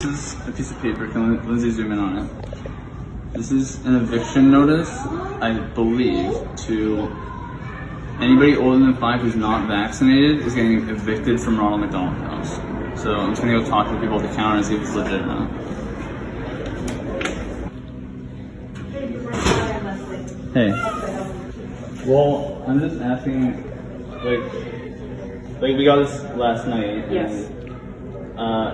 is a piece of paper. Can Lindsay zoom in on it? This is an eviction notice, I believe, to anybody older than 5 who's not vaccinated is getting evicted from Ronald McDonald House. So I'm just gonna go talk to the people at the counter and see if it's legit or not. Hey. Well, I'm just asking, like we got this last night. Yes.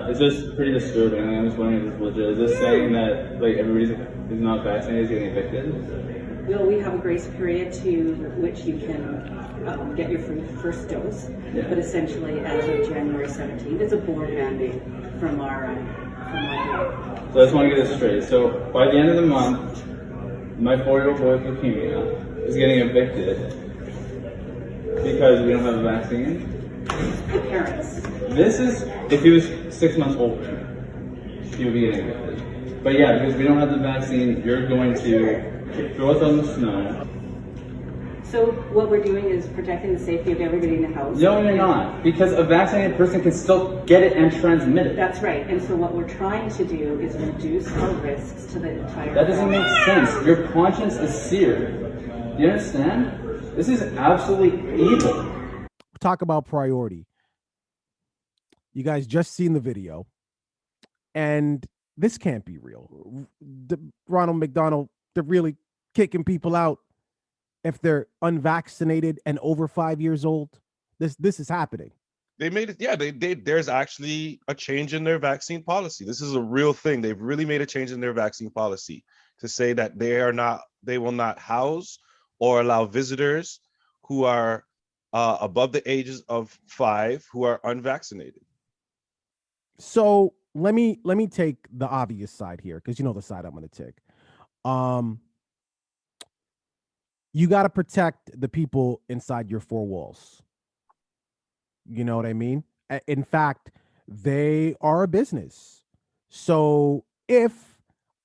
It's just pretty disturbing. I'm just wondering if it's legit. Is this saying that like everybody who's not vaccinated is getting evicted? Well, we have a grace period to which you can get your first dose, but essentially as of January 17th, it's a board mandate from our board. So I just want to get this straight. So by the end of the month, my 4-year-old boy with leukemia is getting evicted because we don't have a vaccine. The parents. This is if he was 6 months older, he would be getting evicted. But yeah, because we don't have the vaccine, you're going to throw us on the snow. So what we're doing is protecting the safety of everybody in the house. No, you're not, because a vaccinated person can still get it and transmit it. That's right. And so what we're trying to do is reduce our risks to the entire That doesn't make sense. Your conscience is seared. Do you understand? This is absolutely evil. Talk about priority. You guys just seen the video, and this can't be real. Ronald McDonald, they're really kicking people out if they're unvaccinated and over 5 years old. This is happening. They made it. Yeah, there's actually a change in their vaccine policy. This is a real thing. They've really made a change in their vaccine policy to say that they will not house or allow visitors who are above the ages of 5 who are unvaccinated. So let me take the obvious side here, because you know the side I'm going to take. You got to protect the people inside your 4 walls. You know what I mean? In fact, they are a business. So if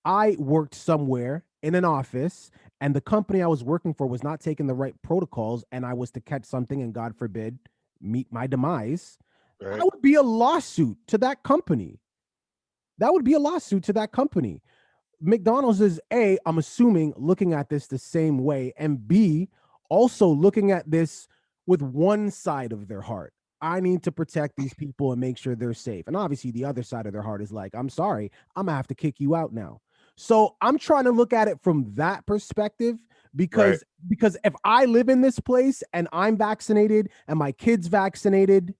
I worked somewhere in an office and the company I was working for was not taking the right protocols and I was to catch something and God forbid meet my demise, right, that would be a lawsuit to that company. That would be a lawsuit to that company. McDonald's is A, I'm assuming, looking at this the same way, and B, also looking at this with one side of their heart. I need to protect these people and make sure they're safe. And obviously the other side of their heart is like, I'm sorry, I'm gonna have to kick you out now. So I'm trying to look at it from that perspective, because if I live in this place and I'm vaccinated and my kid's vaccinated,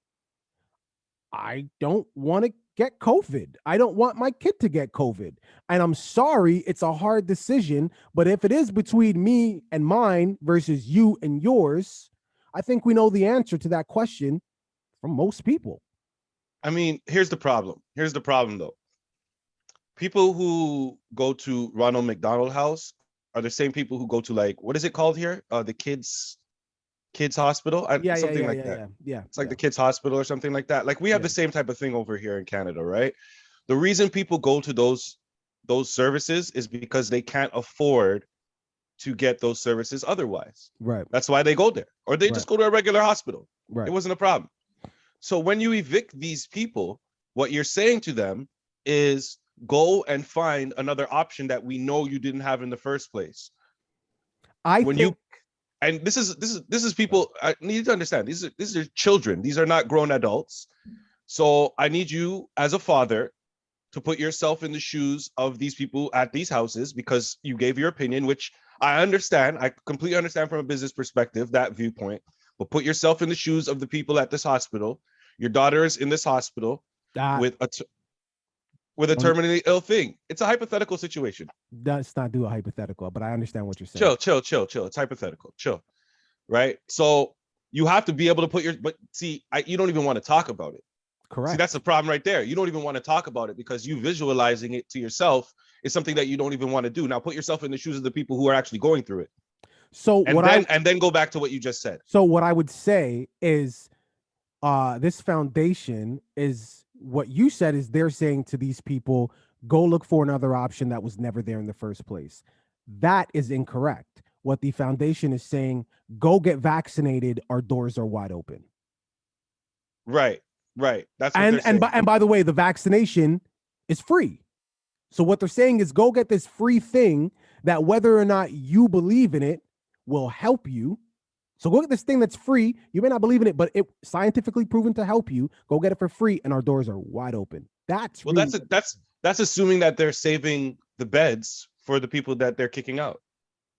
I don't want to get COVID. I don't want my kid to get COVID. And I'm sorry, it's a hard decision, but if it is between me and mine versus you and yours, I think we know the answer to that question from most people. I mean, here's the problem. Here's the problem though. People who go to Ronald McDonald House are the same people who go to, like, what is it called here? The kids hospital, something like that. It's like the kids hospital or something like that. Like we have the same type of thing over here in Canada, right? The reason people go to those services is because they can't afford to get those services otherwise. Right. That's why they go there, or they just go to a regular hospital. Right. It wasn't a problem. So when you evict these people, what you're saying to them is go and find another option that we know you didn't have in the first place. And this is people. I need to understand. These are children. These are not grown adults. So I need you as a father to put yourself in the shoes of these people at these houses, because you gave your opinion, which I understand. I completely understand from a business perspective, that viewpoint. But put yourself in the shoes of the people at this hospital. Your daughter is in this hospital with a terminally ill thing. It's a hypothetical situation. Let's not do a hypothetical, but I understand what you're saying. Chill. It's hypothetical. Chill. Right? So you have to be able to you don't even want to talk about it. Correct. See, that's the problem right there. You don't even want to talk about it because you visualizing it to yourself is something that you don't even want to do. Now put yourself in the shoes of the people who are actually going through it. So and then go back to what you just said. So what I would say is this foundation is what you said is they're saying to these people, go look for another option that was never there in the first place. That is incorrect. What the foundation is saying, go get vaccinated. Our doors are wide open. Right. That's what and by the way, the vaccination It's free. So what they're saying is go get this free thing that whether or not you believe in it will help you. So go get this thing that's free. You may not believe in it, but it's scientifically proven to help you. Go get it for free, and our doors are wide open. That's Well, really, that's assuming that they're saving the beds for the people that they're kicking out.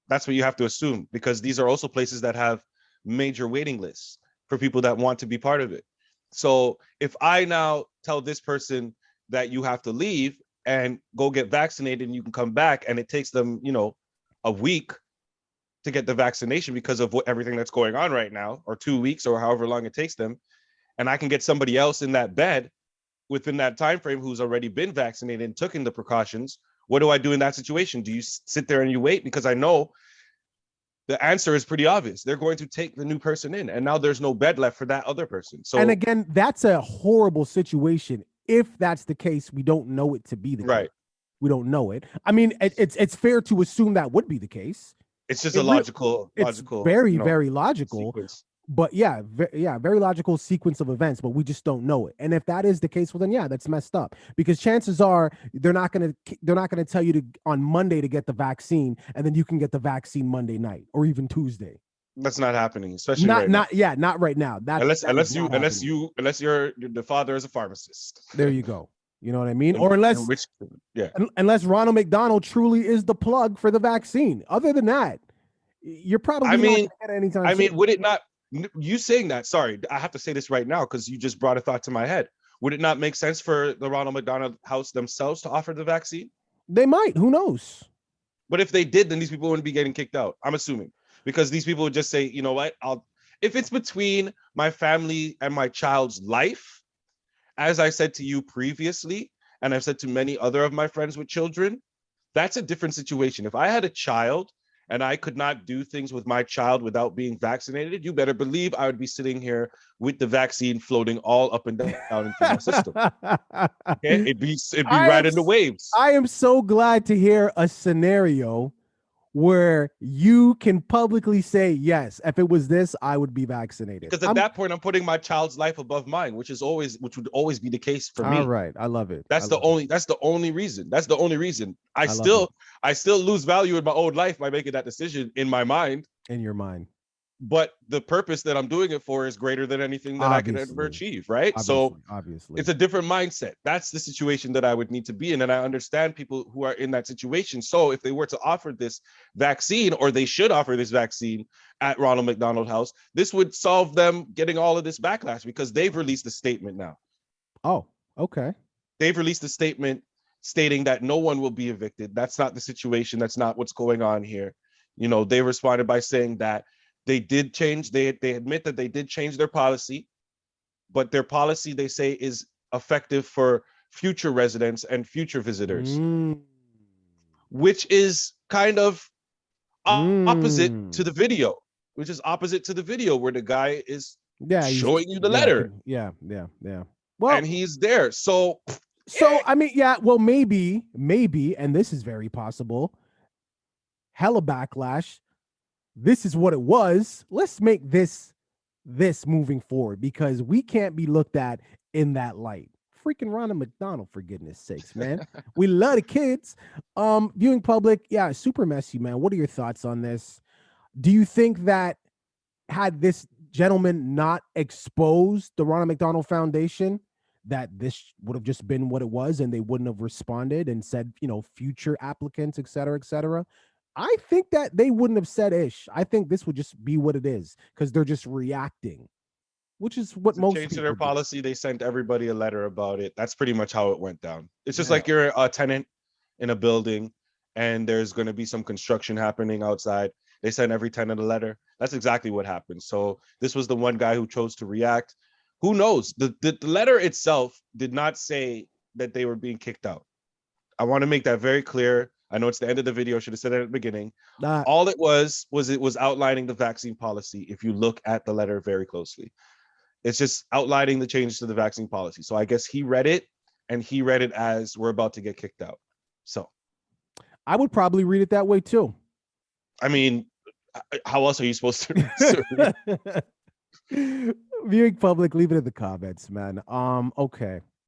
That's what you have to assume, because these are also places that have major waiting lists for people that want to be part of it. So if I now tell this person that you have to leave and go get vaccinated and you can come back, and it takes them, a week to get the vaccination because of everything that's going on right now, or 2 weeks, or however long it takes them, and I can get somebody else in that bed within that time frame who's already been vaccinated and taken the precautions, what do I do in that situation? Do you sit there and you wait? Because I know the answer is pretty obvious. They're going to take the new person in, and now there's no bed left for that other person. So, and again, that's a horrible situation. If that's the case, we don't know it to be the right. case. We don't know it. I mean, it's fair to assume that would be the case. It's just a logical, very, very logical. Sequence. But very logical sequence of events, but we just don't know it. And if that is the case, well, then yeah, that's messed up, because chances are they're not gonna tell you to on Monday to get the vaccine, and then you can get the vaccine Monday night or even Tuesday. That's not happening, especially not right now. Unless the father is a pharmacist. There you go. You know what I mean? Or unless Ronald McDonald truly is the plug for the vaccine. Other than that, you're probably not gonna get it anytime soon. Would it not? You saying that, sorry, I have to say this right now because you just brought a thought to my head. Would it not make sense for the Ronald McDonald House themselves to offer the vaccine? They might. Who knows? But if they did, then these people wouldn't be getting kicked out. I'm assuming, because these people would just say, you know what? If it's between my family and my child's life, as I said to you previously, and I've said to many other of my friends with children, that's a different situation. If I had a child and I could not do things with my child without being vaccinated, you better believe I would be sitting here with the vaccine floating all up and down into my system. Okay? It'd be riding the waves. I am so glad to hear a scenario where you can publicly say, yes, if it was this, I would be vaccinated. Because at that point, I'm putting my child's life above mine, which would always be the case for me. All right. I love it. That's the only reason. I still lose value in my own life by making that decision in my mind. In your mind. But the purpose that I'm doing it for is greater than anything that I can ever achieve, right? Obviously, it's a different mindset. That's the situation that I would need to be in. And I understand people who are in that situation. So if they were to offer this vaccine, or they should offer this vaccine at Ronald McDonald House, this would solve them getting all of this backlash, because they've released a statement now. Oh, okay. They've released a statement stating that no one will be evicted. That's not the situation. That's not what's going on here. They responded by saying that they did change. They admit that they did change their policy, but their policy, they say, is effective for future residents and future visitors, which is kind of opposite to the video, where the guy is showing you the letter. Yeah. Well, and he's there. So I mean, well, maybe, and this is very possible. Hella backlash. This is what it was. Let's make this moving forward, because we can't be looked at in that light. Freaking Ronald McDonald, for goodness sakes, man. We love the kids. Viewing public, super messy, man. What are your thoughts on this? Do you think that had this gentleman not exposed the Ronald McDonald Foundation, that this would have just been what it was, and they wouldn't have responded and said, future applicants, et cetera, I think that they wouldn't have said ish. I think this would just be what it is, because they're just reacting, which is what most change people their do. policy. They sent everybody a letter about it. That's pretty much how it went down. It's just like you're a tenant in a building and there's going to be some construction happening outside. They send every tenant a letter. That's exactly what happened. So this was the one guy who chose to react. Who knows? The letter itself did not say that they were being kicked out. I want to make that very clear. I know it's the end of the video. Should have said it at the beginning. All it was outlining the vaccine policy. If you look at the letter very closely, it's just outlining the changes to the vaccine policy. So I guess he read it, and he read it as we're about to get kicked out. So I would probably read it that way too. I mean, how else are you supposed to read? Viewing public, leave it in the comments, man. Okay.